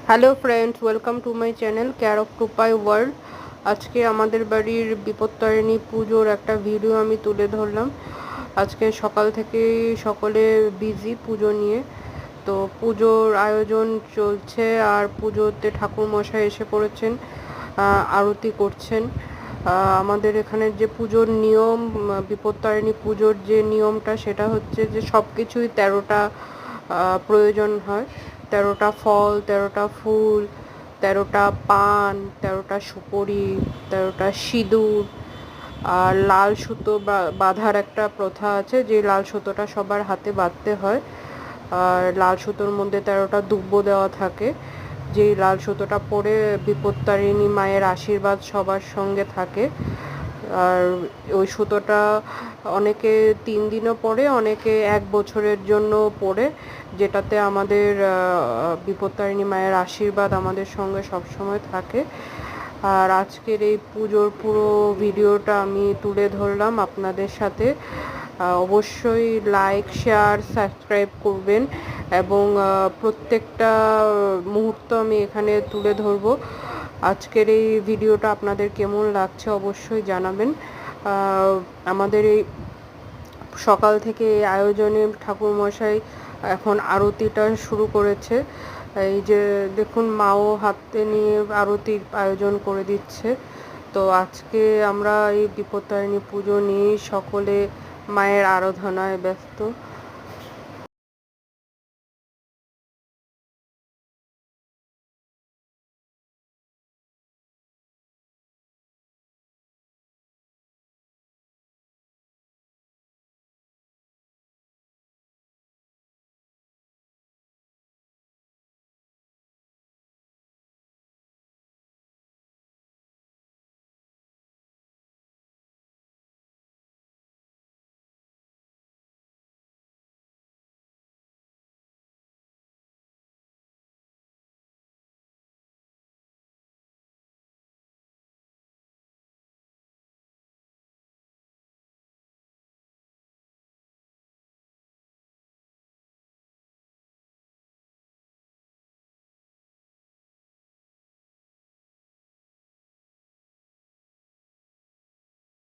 Hello friends, welcome to my channel care of Tupai world. আজকে আমাদের বাড়ির বিপত্তারিণী পুজোর একটা ভিডিও আমি তুলে ধরলাম। আজকে সকাল থেকে সকলে বিজি পুজো নিয়ে। তো পুজোর আয়োজন চলছে, আর পুজোতে ঠাকুর মশাই এসে পড়েছেন, আরতি করছেন। আমাদের এখানে যে পুজোর নিয়ম, বিপত্তারিণী পুজোর যে নিয়মটা, সেটা হচ্ছে যে সব কিছুই 13টা প্রয়োজন হয়। 13টা ফল, 13টা ফুল, 13টা পান, 13টা সুপরি, 13টা সিঁদুর, আর লাল সুতো বাঁধার একটা প্রথা আছে, যে লাল সুতোটা সবার হাতে বাঁধতে হয়। আর লাল সুতোর মধ্যে 13টা দুব্বো দেওয়া থাকে, যেই লাল সুতোটা পরে বিপত্তারিণী মায়ের আশীর্বাদ সবার সঙ্গে থাকে। আর ওই সুতোটা অনেকে 3 দিনও পরে, অনেকে 1 বছরের জন্য পরে, যেটাতে আমাদের বিপত্তারিণী মায়ের আশীর্বাদ আমাদের সঙ্গে সবসময় থাকে। আর আজকের এই পুজোর পুরো ভিডিওটা আমি তুলে ধরলাম আপনাদের সাথে। অবশ্যই লাইক, শেয়ার, সাবস্ক্রাইব করবেন, এবং প্রত্যেকটা মুহূর্ত আমি এখানে তুলে ধরবো। আজকের এই ভিডিওটা আপনাদের কেমন লাগছে অবশ্যই জানাবেন। আমাদের এই সকাল থেকে এই আয়োজনে ঠাকুরমশাই এখন আরতিটা শুরু করেছে। এই যে দেখুন, মাও হাতে নিয়ে আরতির আয়োজন করে দিচ্ছে। তো আজকে আমরা এই বিপত্তারিণী পুজো নিয়ে সকলে মায়ের আরাধনায় ব্যস্ত।